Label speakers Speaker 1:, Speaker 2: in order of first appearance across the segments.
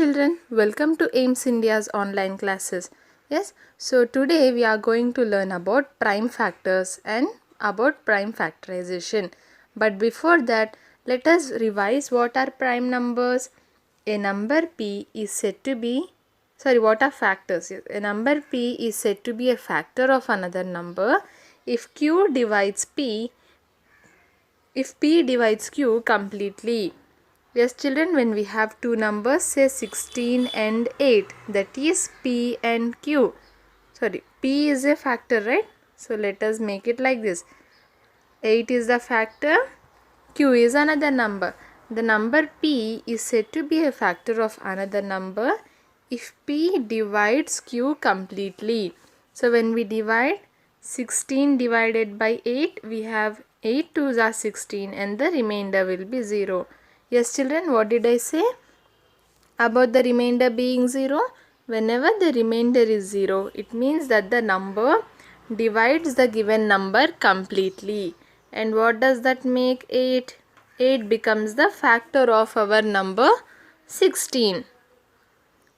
Speaker 1: children, welcome to AIMS India's online classes. Yes, so today we are going to learn about prime factors and about prime factorization. But before that, let us revise what are prime numbers. A number p is said to be, what are factors? A number p is said to be a factor of another number if q divides p, if p divides q completely. Yes children, when we have two numbers, say 16 and 8, that is p and q. P is a factor, right? So let us make it like this. 8 is the factor, q is another number. The number p is said to be a factor of another number if p divides q completely. So when we divide 16 divided by 8, we have 8 2s are 16 and the remainder will be 0. Yes children, what did I say about the remainder being 0? Whenever the remainder is 0, it means that the number divides the given number completely. And what does that make 8? 8 becomes the factor of our number 16.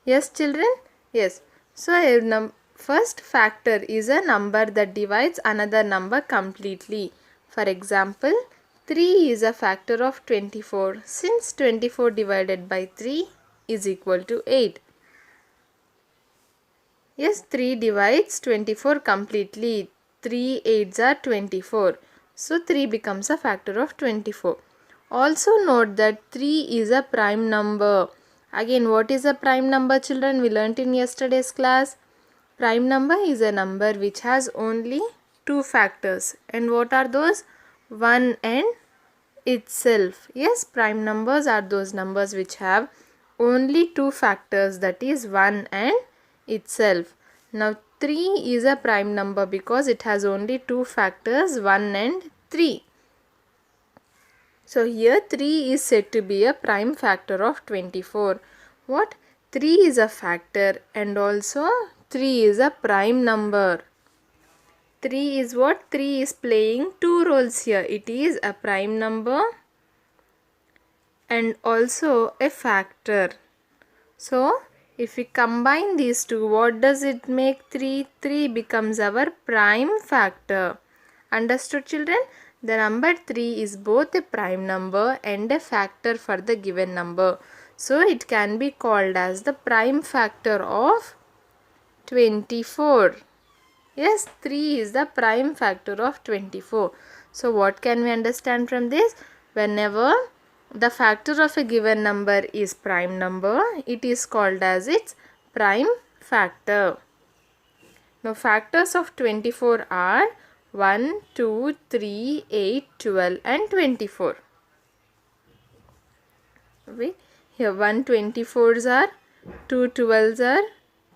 Speaker 1: Yes children? Yes. So a first factor is a number that divides another number completely. For example, 3 is a factor of 24 since 24 divided by 3 is equal to 8. Yes, 3 divides 24 completely. 3 8s are 24. So 3 becomes a factor of 24. Also note that 3 is a prime number. Again, what is a prime number children? We learnt in yesterday's class. Prime number is a number which has only two factors. And what are those? 1 and itself. Yes, prime numbers are those numbers which have only two factors, that is 1 and itself. Now 3 is a prime number because it has only two factors, 1 and 3. So here 3 is said to be a prime factor of 24. What? 3 is a factor and also 3 is a prime number. 3 is what? 3 is playing two roles here. It is a prime number and also a factor. So if we combine these two, what does it make 3? 3 becomes our prime factor. Understood children? The number 3 is both a prime number and a factor for the given number. So it can be called as the prime factor of 24. Yes, 3 is the prime factor of 24. So what can we understand from this? Whenever the factor of a given number is prime number, it is called as its prime factor. Now factors of 24 are 1, 2, 3, 8, 12 and 24. Here 1 24s are, 2 12s are,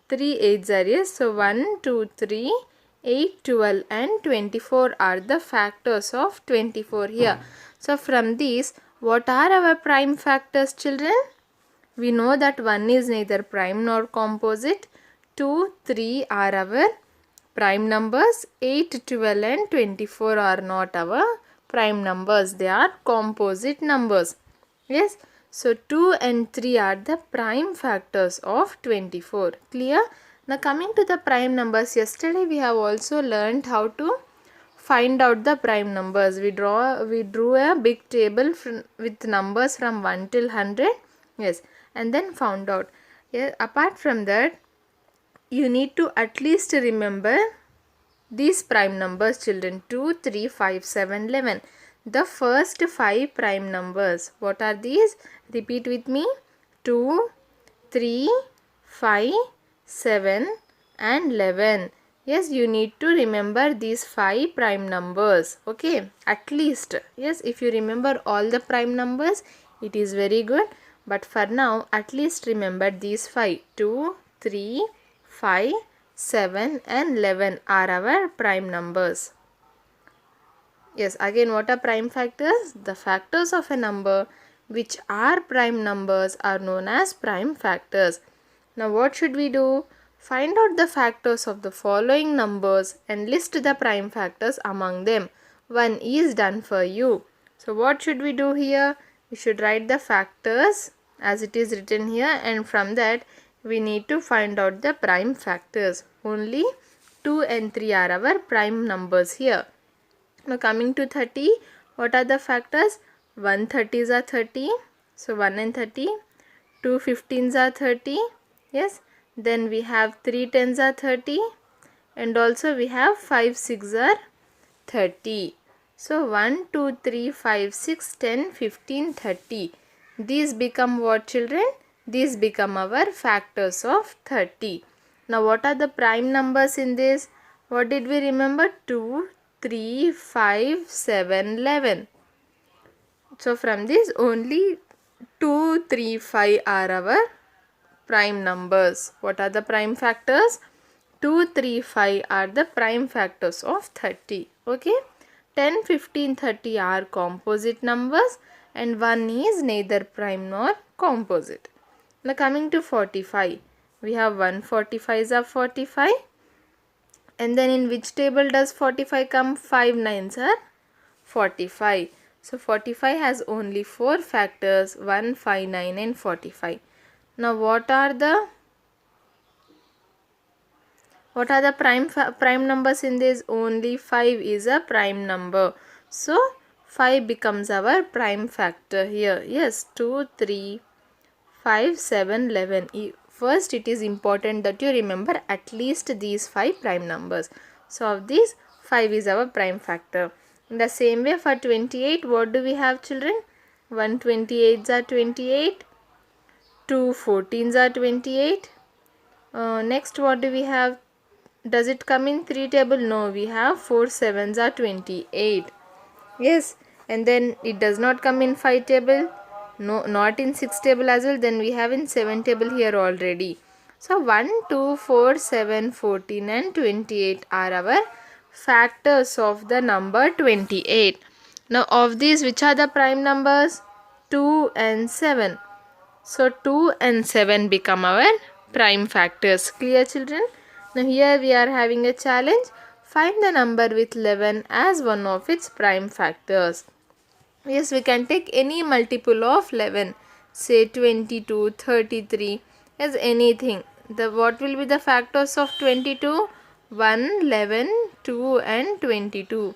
Speaker 1: 3 8s are. Yes, so 1, 2, 3, 8, 12 and 24 are the factors of 24 here. So from these, what are our prime factors children? We know that 1 is neither prime nor composite. 2, 3 are our prime numbers. 8, 12 and 24 are not our prime numbers. They are composite numbers. Yes. So 2 and 3 are the prime factors of 24. Clear? Now coming to the prime numbers, yesterday we have also learned how to find out the prime numbers. We drew a big table with numbers from 1 till 100. Yes, and then found out. Yeah, apart from that, you need to at least remember these prime numbers children: 2, 3, 5, 7, 11. The first 5 prime numbers. What are these? Repeat with me. 2, 3, 5, 7 and 11. Yes, you need to remember these 5 prime numbers. Okay, at least. Yes, if you remember all the prime numbers, it is very good. But for now, at least remember these 5. 2, 3, 5, 7 and 11 are our prime numbers. Yes, again what are prime factors? The factors of a number which are prime numbers are known as prime factors. Now what should we do? Find out the factors of the following numbers and list the prime factors among them. One is done for you. So what should we do here? We should write the factors as it is written here, and from that we need to find out the prime factors. Only 2 and 3 are our prime numbers here. Now coming to 30, what are the factors? 1 30s are 30, so 1 and 30. 2 15s are 30, yes. Then we have 3 10s are 30, and also we have 5 6s are 30. So 1 2 3 5 6 10 15 30. These become what, children? These become our factors of 30. Now what are the prime numbers in this? What did we remember? 2 3 5 7 11. So from this only 2 3 5 are our prime numbers. What are the prime factors? 2 3 5 are the prime factors of 30. Okay, 10 15 30 are composite numbers, and 1 is neither prime nor composite. Now coming to 45, we have 145s are 45, and then in which table does 45 come? 5 9s are 45. So 45 has only 4 factors, 1 5 9 and 45. Now what are the prime numbers in this? Only 5 is a prime number. So 5 becomes our prime factor here. Yes, 2 3 5 7 11. First it is important that you remember at least these 5 prime numbers. So of these, 5 is our prime factor. In the same way for 28, what do we have, children? 1 28s are 28, 2 14s are 28. Next what do we have? Does it come in 3 table? No, we have 4 7s are 28. Yes, and then it does not come in 5 table. No, not in 6 table as well. Then we have in 7 table here already. So 1 2 4 7 14 and 28 are our factors of the number 28. Now of these, which are the prime numbers? 2 and 7. So 2 and 7 become our prime factors. Clear, children? Now here we are having a challenge. Find the number with 11 as one of its prime factors. Yes, we can take any multiple of 11. Say 22, 33, as anything. What will be the factors of 22? 1, 11, 2 and 22.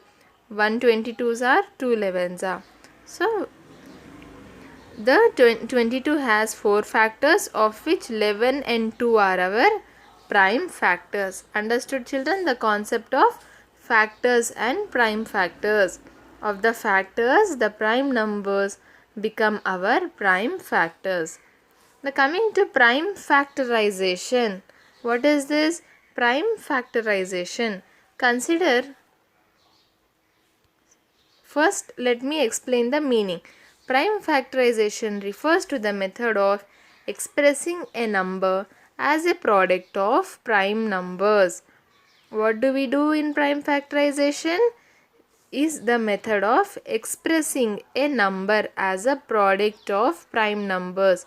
Speaker 1: 1 22s are, 2 11s are. So the 22 has 4 factors, of which 11 and 2 are our prime factors. Understood, children, the concept of factors and prime factors? Of the factors, the prime numbers become our prime factors. Now coming to prime factorization. What is this? Prime factorization. Consider, first let me explain the meaning. Prime factorization refers to the method of expressing a number as a product of prime numbers. What do we do in prime factorization? Is the method of expressing a number as a product of prime numbers.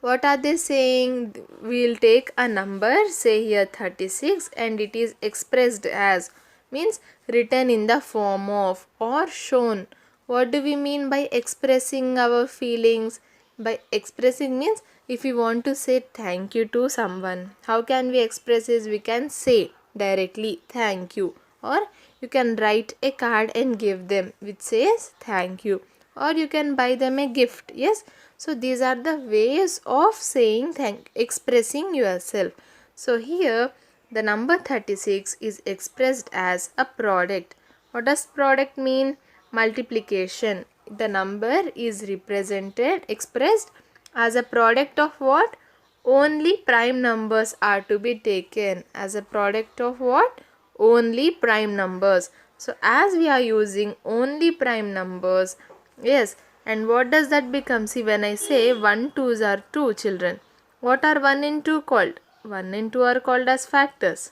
Speaker 1: What are they saying? We will take a number, say here 36, and it is expressed as, means written in the form of or shown. What do we mean by expressing our feelings? By expressing means if we want to say thank you to someone, how can we express this? We can say directly thank you, or you can write a card and give them which says thank you, or you can buy them a gift. Yes, so these are the ways of saying expressing yourself. So here the number 36 is expressed as a product. What does product mean? Multiplication. The number is expressed as a product of what? Only prime numbers are to be taken. As a product of what? Only prime numbers. So as we are using only prime numbers, yes, and what does that become? See, when I say 1 2s are 2, children, what are 1 and 2 called? 1 and 2 are called as factors.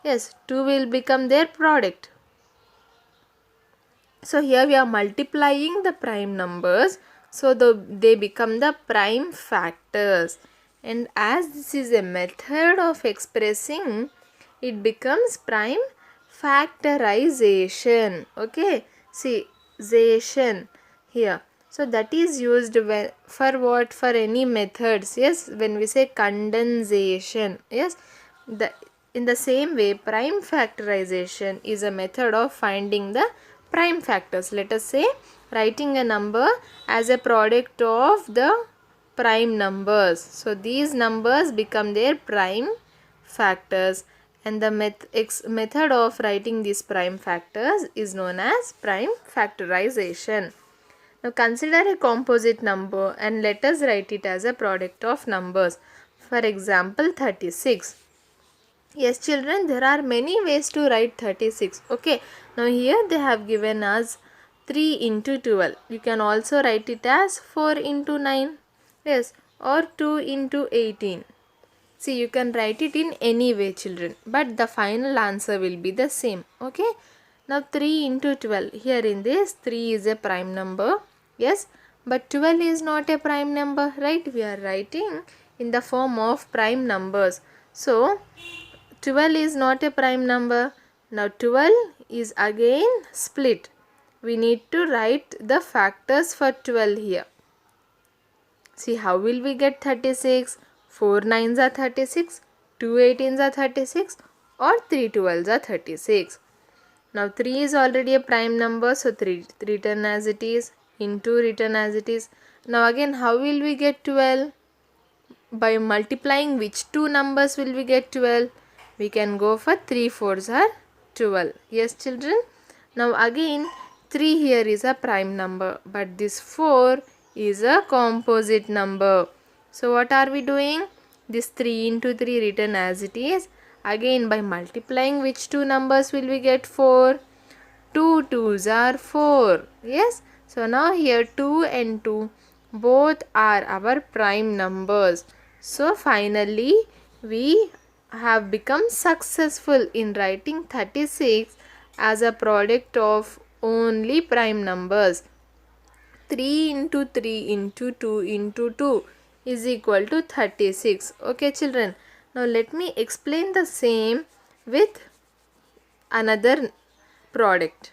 Speaker 1: Yes, 2 will become their product. So here we are multiplying the prime numbers, so they become the prime factors. And as this is a method of expressing, it becomes prime factorization. Okay, see, zation here. So that is used for what? For any methods. Yes, when we say condensation. Yes, in the same way, prime factorization is a method of finding the prime factors. Let us say writing a number as a product of the prime numbers. So these numbers become their prime factors, and the method of writing these prime factors is known as prime factorization. Now consider a composite number and let us write it as a product of numbers. For example, 36. Yes children, there are many ways to write 36. Okay, now here they have given us 3 into 12. You can also write it as 4 into 9. Yes, or 2 into 18. See, you can write it in any way children, but the final answer will be the same. Okay, now 3 into 12. Here in this 3 is a prime number. Yes, but 12 is not a prime number, right? We are writing in the form of prime numbers. So 12 is not a prime number. Now 12 is again split. We need to write the factors for 12 here. See, how will we get 36? 4 9s are 36, 2 18s are 36, or 3 12s are 36. Now 3 is already a prime number, so 3 written as it is, into written as it is. Now again, how will we get 12? By multiplying which two numbers will we get 12? We can go for 3 4s are 12. Yes children. Now again 3 here is a prime number, but this 4 is a composite number. So what are we doing? This 3 into 3 written as it is. Again by multiplying which two numbers will we get 4? 2 2s are 4. Yes. So now here 2 and 2 both are our prime numbers. So finally we have become successful in writing 36 as a product of only prime numbers. 3 into 3 into 2 into 2 is equal to 36. Okay children. Now let me explain the same with another product.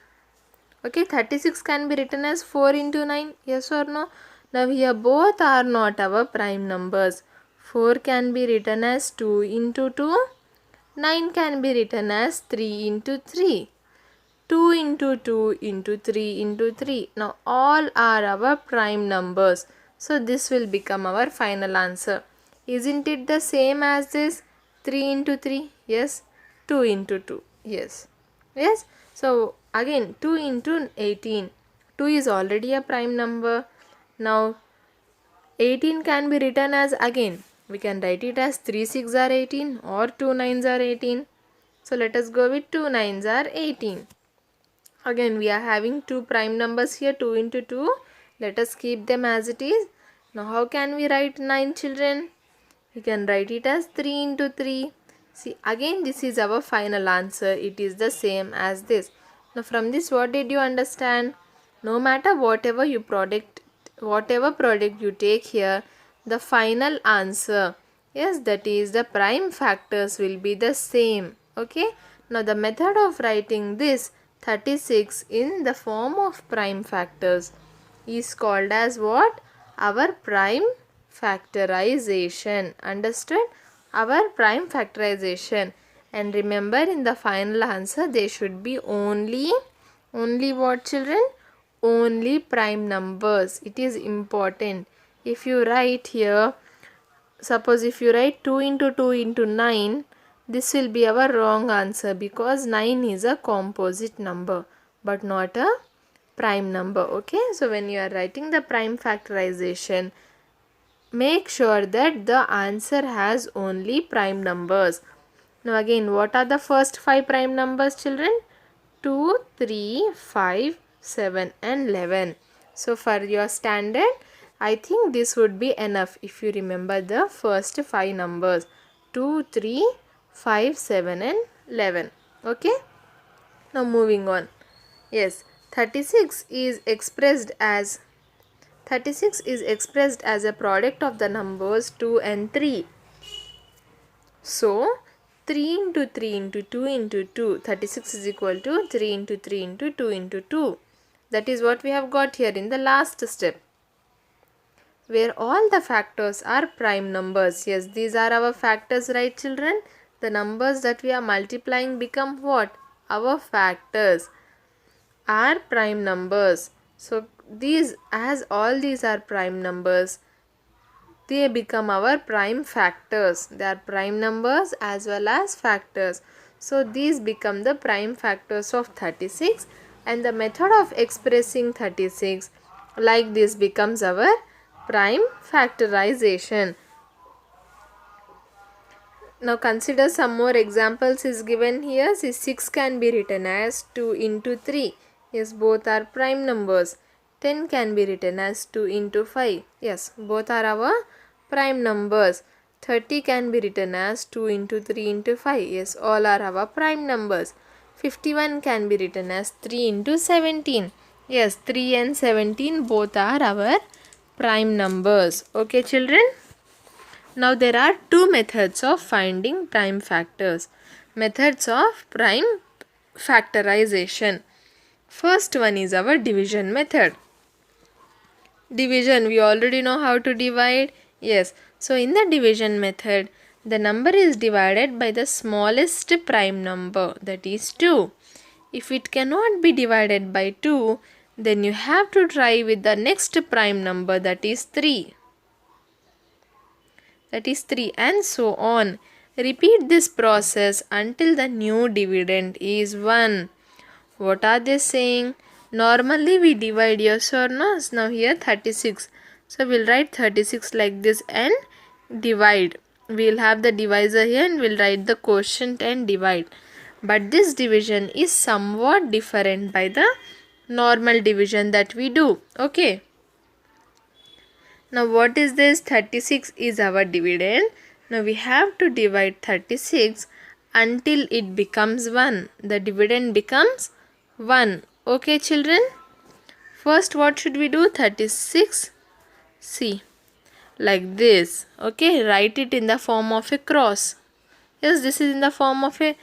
Speaker 1: Okay, 36 can be written as 4 into 9. Yes or no? Now here both are not our prime numbers. 4 can be written as 2 into 2. 9 can be written as 3 into 3. 2 into 2 into 3 into 3. Now all are our prime numbers. So this will become our final answer. Isn't it the same as this? 3 into 3. Yes. 2 into 2. Yes. Yes. So again 2 into 18. 2 is already a prime number. Now 18 can be written as, again we can write it as 3 6 are 18 or 2 9s are 18. So let us go with 2 9s are 18. Again we are having two prime numbers here, 2 into 2. Let us keep them as it is. Now how can we write 9 children? We can write it as 3 into 3. See, again this is our final answer. It is the same as this. Now from this what did you understand? No matter whatever product you take here, the final answer, yes, that is the prime factors will be the same. Okay. Now the method of writing this 36 in the form of prime factors is called as what? Our prime factorization. Understood? Our prime factorization. And remember, in the final answer there should be only what children? Only prime numbers. It is important. If you write here, suppose if you write 2 into 2 into 9, this will be our wrong answer, because 9 is a composite number but not a prime number. Okay, so when you are writing the prime factorization, make sure that the answer has only prime numbers. Now again, what are the first 5 prime numbers children? 2, 3, 5, 7 and 11. So for your standard, I think this would be enough if you remember the first 5 numbers: 2, 3, 5, 7 and 11. Okay. Now moving on. Yes, 36 is expressed as a product of the numbers 2 and 3. So 3 into 3 into 2 into 2, 36 is equal to 3 into 3 into 2 into 2. That is what we have got here in the last step. where all the factors are prime numbers. Yes, these are our factors, right children? The numbers that we are multiplying become what? Our factors are prime numbers. So these, as all these are prime numbers, they become our prime factors. They are prime numbers as well as factors. So these become the prime factors of 36, and the method of expressing 36 like this becomes our prime factorization. Now consider some more examples is given here. See, 6 can be written as 2 into 3. Yes, both are prime numbers. 10 can be written as 2 into 5. Yes, both are our prime numbers. 30 can be written as 2 into 3 into 5. Yes, all are our prime numbers. 51 can be written as 3 into 17. Yes, 3 and 17 both are our prime numbers. Okay children? Now there are two methods of finding prime factors. Methods of prime factorization. First one is our division method. Division, we already know how to divide. Yes, so in the division method, the number is divided by the smallest prime number, that is 2. If it cannot be divided by 2, then you have to try with the next prime number, that is 3. That is 3, and so on. Repeat this process until the new dividend is 1. What are they saying? Normally we divide, yes or no? Now here 36. So we'll write 36 like this and divide. We'll have the divisor here and we'll write the quotient and divide. But this division is somewhat different by the normal division that we do. Okay. Now what is this? 36 is our dividend. Now we have to divide 36 until it becomes 1. The dividend becomes 1. Okay children? First what should we do? 36. See, like this. Okay, write it in the form of a cross. Yes, this is in the form of a,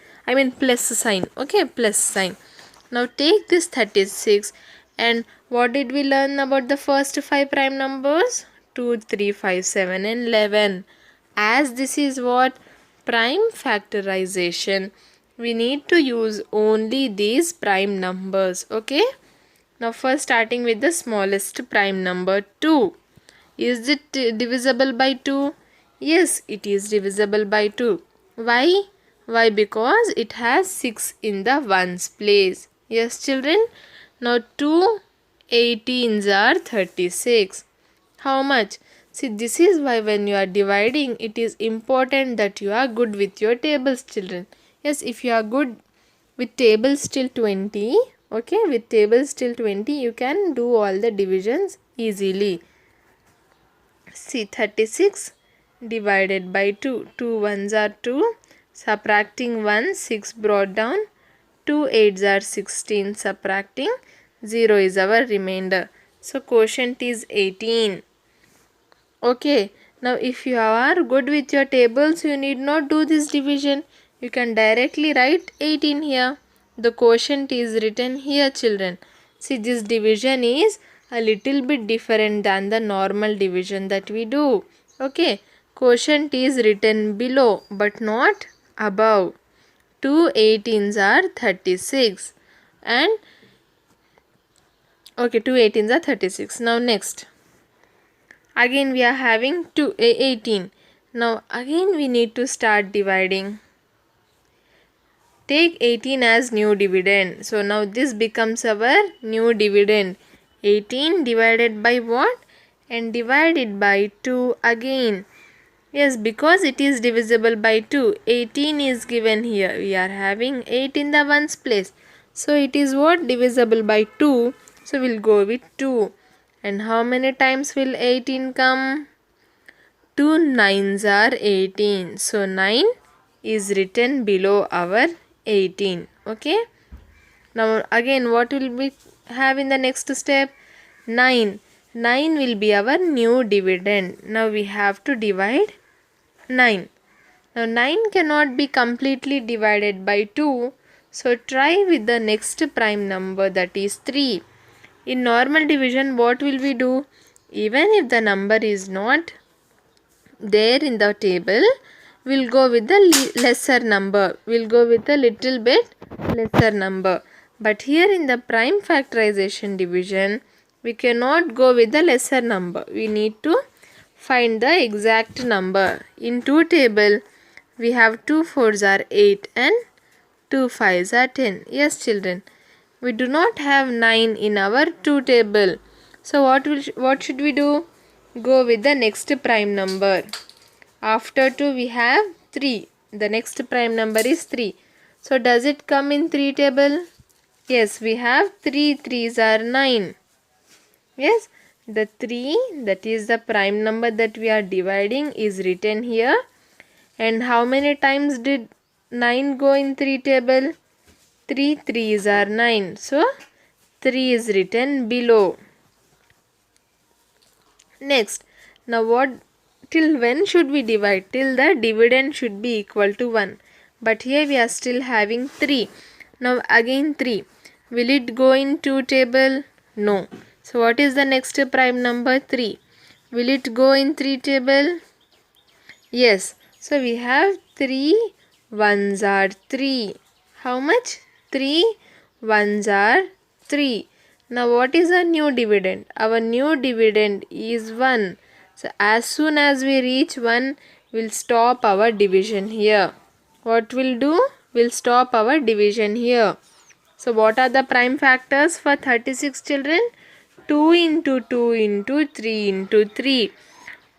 Speaker 1: plus sign. Okay, plus sign. Now take this 36, and what did we learn about the first 5 prime numbers? 2, 3, 5, 7 and 11. As this is what? Prime factorization. We need to use only these prime numbers. Okay. Now first starting with the smallest prime number 2. Is it divisible by 2? Yes, it is divisible by 2. Why? Why? Because it has 6 in the ones place. Yes children. Now 2 18s are 36. How much? See, this is why when you are dividing, it is important that you are good with your tables children. Yes, if you are good with tables till 20, okay, with tables till 20, you can do all the divisions easily. See, 36 divided by 2. 2 ones are 2. Subtracting 1, 6 brought down. 2 8s are 16. Subtracting 0 is our remainder. So, quotient is 18. Okay, now if you are good with your tables, you need not do this division. You can directly write 18 here. The quotient is written here children. See, this division is a little bit different than the normal division that we do. Okay, quotient is written below but not above. 2 18s are 36 and okay, 2 18s are 36. Now next. Again we are having 18. Now again we need to start dividing. Take 18 as new dividend. So now this becomes our new dividend. 18 divided by what? And divided by 2 again. Yes, because it is divisible by 2. 18 is given here. We are having 8 in the ones place. So it is what? Divisible by 2. So we'll go with 2. And how many times will 18 come? 2 9s are 18. So 9 is written below our 18. Okay. Now again what will we have in the next step? 9. 9 will be our new dividend. Now we have to divide 9. Now 9 cannot be completely divided by 2. So try with the next prime number, that is 3. In normal division, what will we do? Even if the number is not there in the table, we'll go with the lesser number. We'll go with a little bit lesser number. But here in the prime factorization division, we cannot go with the lesser number. We need to find the exact number. In 2 table, we have 2 4s are 8 and 2 5s are 10. Yes, children. We do not have 9 in our 2 table. So what should we do? Go with the next prime number. After 2 we have 3. The next prime number is 3. So does it come in 3 table? Yes, we have 3 3s are 9. Yes, the 3, that is the prime number that we are dividing, is written here. And how many times did 9 go in 3 table? 3 3s are 9. So 3 is written below. Next, now till when should we divide? Till the dividend should be equal to 1. But here we are still having 3. Now again 3. Will it go in 2 table? No. So what is the next prime number? 3. Will it go in 3 table? Yes. So we have 3 1s are 3. How much? 3 1s are 3. Now what is our new dividend? Our new dividend is 1. So as soon as we reach 1, we'll stop our division here. What we'll do? We'll stop our division here. So what are the prime factors for 36, children? 2 into 2 into 3 into 3.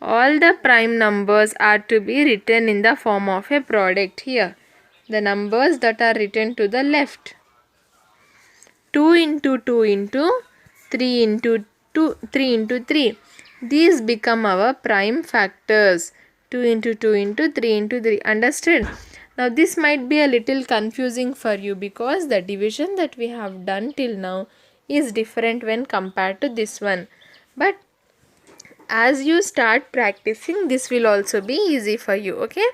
Speaker 1: All the prime numbers are to be written in the form of a product here. The numbers that are written to the left. 2 into 2 into 3 into 2, 3 into 3. These become our prime factors. 2 into 2 into 3 into 3. Understood? Now this might be a little confusing for you because the division that we have done till now is different when compared to this one. But as you start practicing, this will also be easy for you. Okay?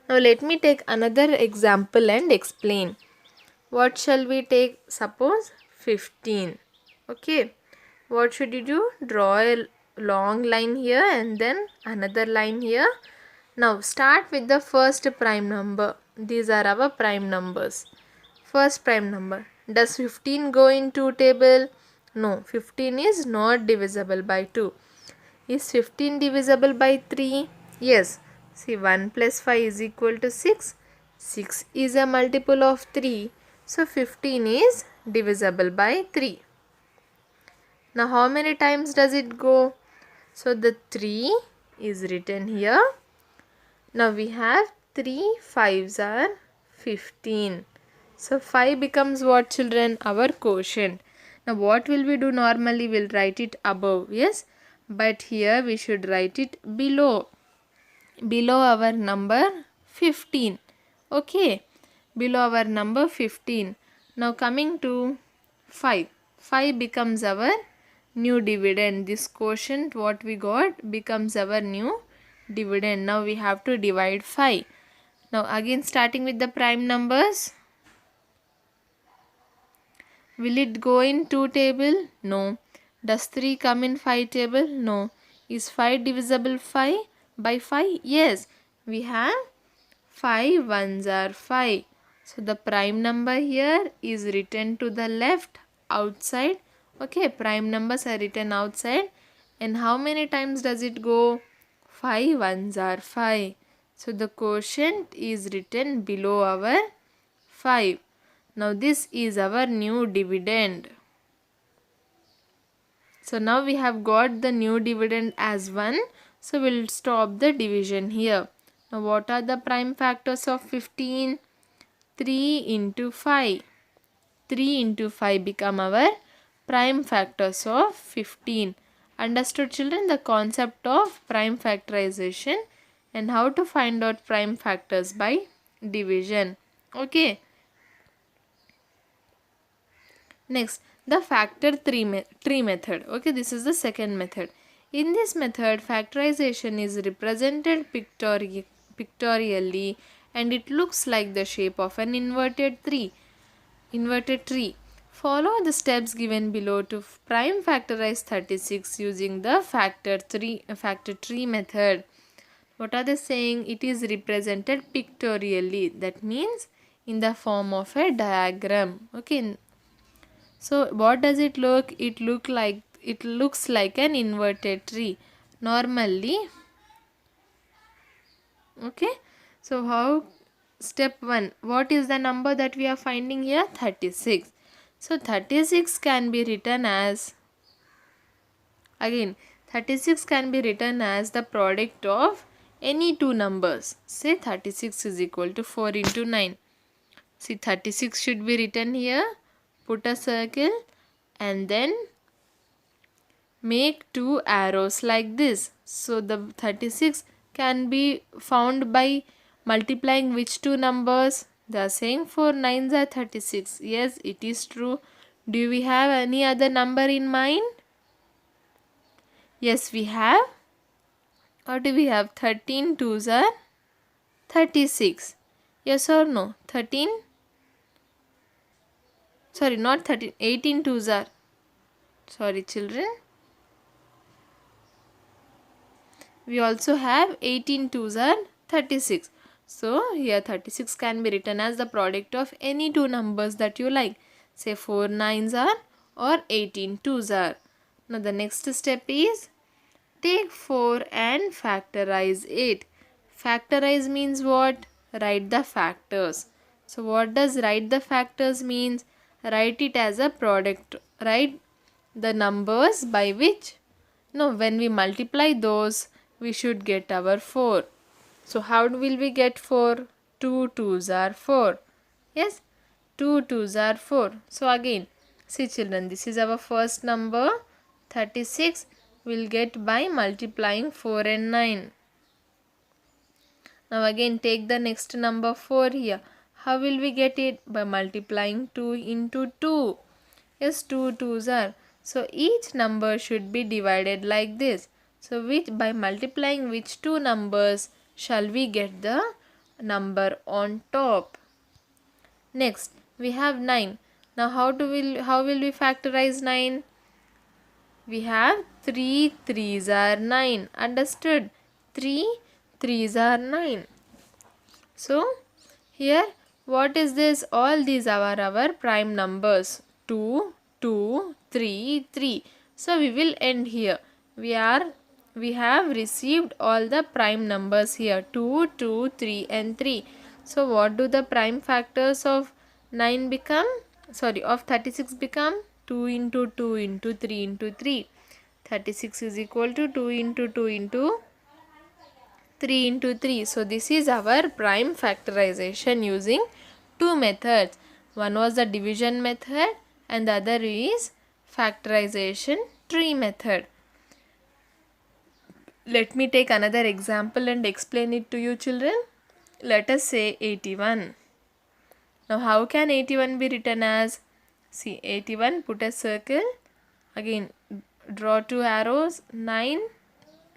Speaker 1: Now let me take another example and explain. What shall we take? Suppose 15. Okay. What should you do? Draw a long line here and then another line here. Now start with the first prime number. These are our prime numbers. First prime number. Does 15 go in 2 table? No. 15 is not divisible by 2. Is 15 divisible by 3? Yes. See, 1 plus 5 is equal to 6. 6 is a multiple of 3. So 15 is divisible by 3. Now how many times does it go? So the 3 is written here. Now we have 3 5s are 15. So 5 becomes what, children? Our quotient. Now what will we do normally? We'll write it above. Yes. But here we should write it below. Below our number 15. Okay. Below our number 15. Now coming to 5. 5 becomes our new dividend. This quotient what we got becomes our new dividend. Now we have to divide 5. Now again starting with the prime numbers. Will it go in 2 table? No. Does 3 come in 5 table? No. Is 5 divisible by 5? Yes. We have 5 1s are 5. So the prime number here is written to the left outside. Okay, prime numbers are written outside. And how many times does it go? 5 1s are 5. So the quotient is written below our 5. Now this is our new dividend. So now we have got the new dividend as 1. So we'll stop the division here. Now what are the prime factors of 15? 3 into 5. 3 into 5 become our prime factors of 15. Understood, children, the concept of prime factorization and how to find out prime factors by division. Okay. Next, the factor tree method. Okay, this is the second method. In this method, factorization is represented pictorially and it looks like the shape of an inverted tree. Follow the steps given below to prime factorize 36 using the factor tree method. What are they saying? It is represented pictorially. That means in the form of a diagram. Okay. So what does it look? It looks like an inverted tree. Normally, okay. So how step 1, what is the number that we are finding here? 36. So 36 can be written as, again, 36 can be written as the product of any two numbers. Say 36 is equal to 4 into 9. See, 36 should be written here. Put a circle and then make two arrows like this. So the 36 can be found by multiplying which two numbers? They are saying 4 9s are 36. Yes, it is true. Do we have any other number in mind? Yes, we have. Or do we have 13 2s are 36? Yes or no? 13? Sorry, not 13. 18 2s are. Sorry, children. We also have 18 2s are 36. So here 36 can be written as the product of any two numbers that you like. Say 4 9s are or 18 2s are. Now the next step is take 4 and factorize it. Factorize means what? Write the factors. So what does write the factors means? Write it as a product. Write the numbers by which, no, when we multiply those, we should get our 4. So how will we get 4? 2 2s are 4. Yes, 2 2s are 4. So again, see children, this is our first number. 36 will get by multiplying 4 and 9. Now again take the next number 4 here. How will we get it? By multiplying 2 into 2. Yes, 2 2s are. So each number should be divided like this. So by multiplying which two numbers shall we get the number on top? Next we have 9. Now how will we factorize 9? We have 3 3s are 9. Understood? 3 3s are 9. So here what is this? All these are our prime numbers. 2 2 3 3. So we will end here. We have received all the prime numbers here, 2 2 3 and 3. So what do the prime factors of 9 become? Sorry, of 36 become? 2 into 2 into 3 into 3. 36 is equal to 2 into 2 into 3 into 3. So this is our prime factorization using two methods. One was the division method and the other is factorization tree method. Let me take another example and explain it to you children. Let us say 81. Now how can 81 be written as? See, 81, put a circle. Again draw two arrows. 9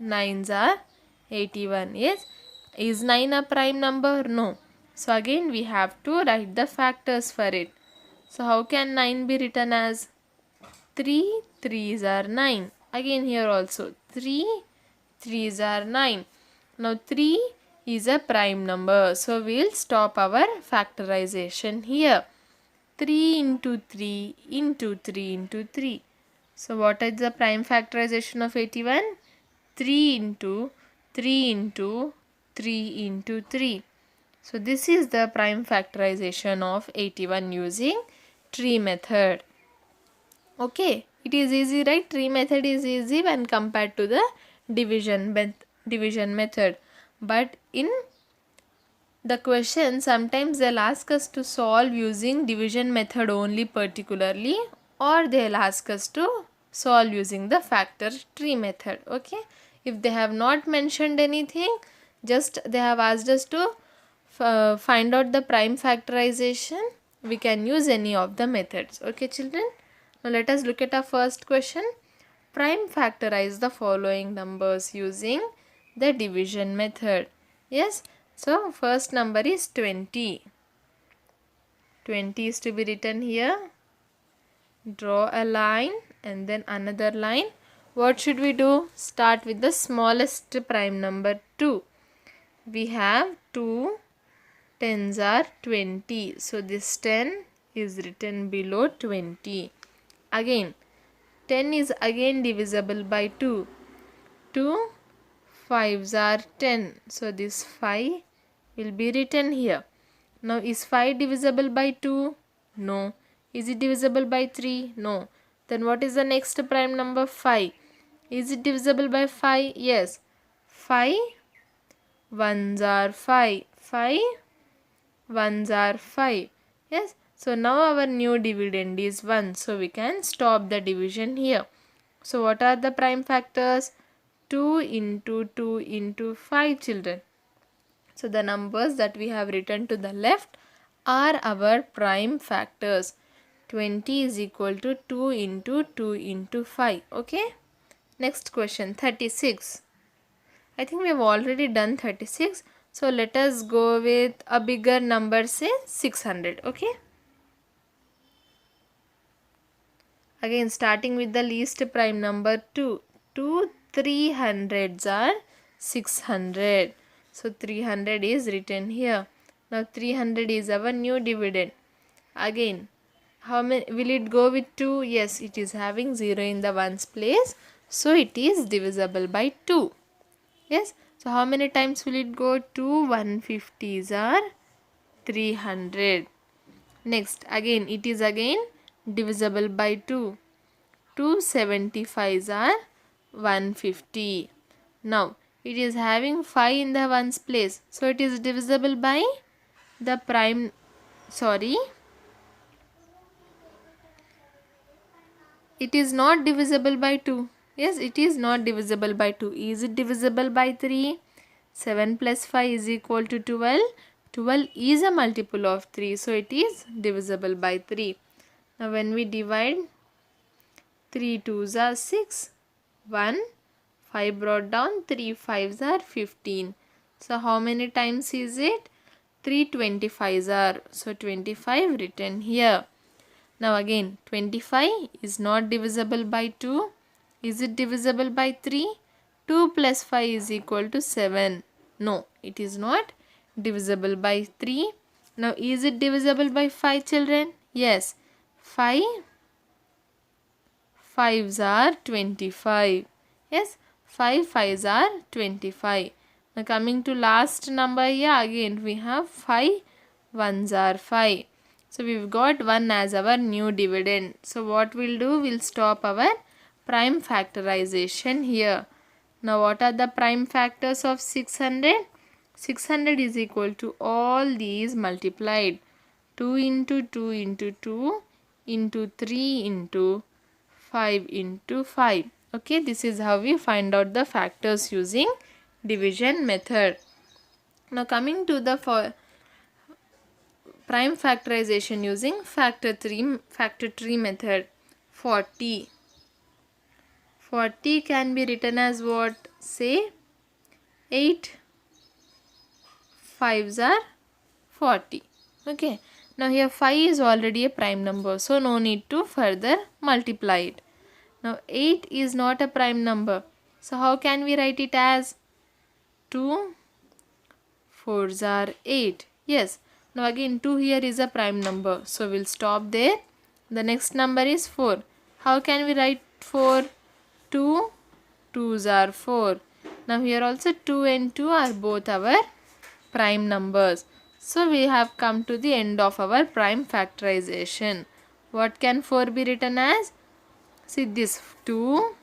Speaker 1: 9s are 81. Yes. Is 9 a prime number? No. So again we have to write the factors for it. So how can 9 be written as? 3 3s are 9. Again here also 3 3s are 9. Now 3 is a prime number. So we will stop our factorization here. 3 into 3 into 3 into 3. So what is the prime factorization of 81? 3 into 3 into 3 into 3. So this is the prime factorization of 81 using tree method. Okay, it is easy, right? Tree method is easy when compared to the division method. But in the question, sometimes they'll ask us to solve using division method only particularly, or they'll ask us to solve using the factor tree method. Okay, if they have not mentioned anything, just they have asked us to find out the prime factorization, we can use any of the methods. Okay children, now let us look at our first question. Prime factorize the following numbers using the division method. Yes, so first number is 20. 20 is to be written here. Draw a line and then another line. What should we do? Start with the smallest prime number 2. We have 2 tens are 20. So this 10 is written below 20. Again, 10 is again divisible by 2. 2 5s are 10. So this 5 will be written here. Now is 5 divisible by 2? No. Is it divisible by 3? No. Then what is the next prime number? 5. Is it divisible by 5? Yes. 5 ones are 5. 5 ones are 5. Yes. So now our new dividend is 1. So we can stop the division here. So what are the prime factors? 2 into 2 into 5, children. So the numbers that we have written to the left are our prime factors. 20 is equal to 2 into 2 into 5. Okay. Next question, 36. I think we have already done 36. So let us go with a bigger number, say 600. Okay. Again, starting with the least prime number 2. 2 300s are 600. So 300 is written here. Now 300 is our new dividend. Again, how many will it go with 2? Yes, it is having 0 in the ones place. So it is divisible by 2. Yes. So how many times will it go? 2 150s are 300. Next, again it is again divisible by 2. 2 75s are 150. Now it is having 5 in the ones place. So it is divisible by the prime, it is not divisible by 2. Yes, it is not divisible by 2. Is it divisible by 3? 7 plus 5 is equal to 12. 12 is a multiple of 3. So it is divisible by 3. Now when we divide, 3 2s are 6. 1. 5 brought down. 3 5s are 15. So how many times is it? 3 25s are. So 25 written here. Now again, 25 is not divisible by 2. Is it divisible by 3? 2 plus 5 is equal to 7. No, it is not divisible by 3. Now is it divisible by 5, children? Yes. 5 5s are 25. Yes, 5 5s are 25. Now coming to last number here, again we have 5 1s are 5. So we've got 1 as our new dividend. So what we'll do, we'll stop our prime factorization here. Now what are the prime factors of 600? 600 is equal to all these multiplied. 2 into 2 into 2 into 3 into 5 into 5. Okay, this is how we find out the factors using division method. Now coming to the prime factorization using factor tree method. 40. 40 can be written as what? Say 8 5s are 40. Okay. Now here 5 is already a prime number, so no need to further multiply it. Now 8 is not a prime number. So how can we write it as? 2 4s are 8. Yes. Now again 2 here is a prime number. So we'll stop there. The next number is 4. How can we write 4? 2 2s are 4. Now here also 2 and 2 are both our prime numbers. So we have come to the end of our prime factorization. What can 4 be written as? See this, 2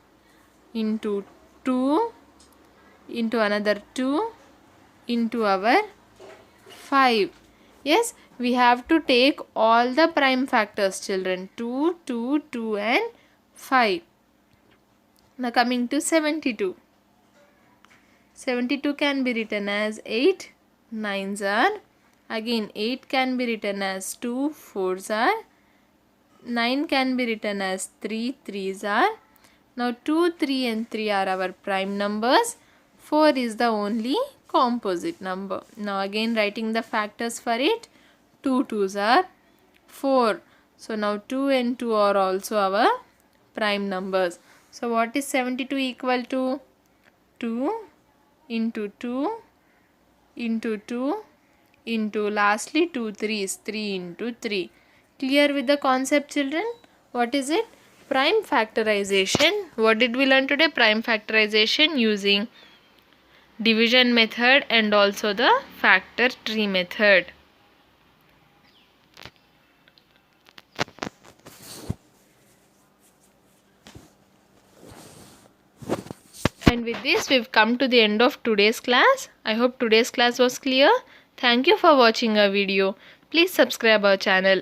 Speaker 1: into 2 into another 2 into our 5. Yes, we have to take all the prime factors, children. 2, 2, 2 and 5. Now coming to 72. 72 can be written as 8 9s are. Again 8 can be written as 2 4s are. 9 can be written as 3 3s are. Now 2, 3 and 3 are our prime numbers. 4 is the only composite number. Now again writing the factors for it. 2 2s are 4. So now 2 and 2 are also our prime numbers. So what is 72 equal to? 2 into 2 into 2 into lastly 2 3s, 3 into 3. Clear with the concept, children? What is it? Prime factorization. What did we learn today? Prime factorization using division method and also the factor tree method. And with this we've come to the end of today's class. I hope today's class was clear. Thank you for watching our video. Please subscribe our channel.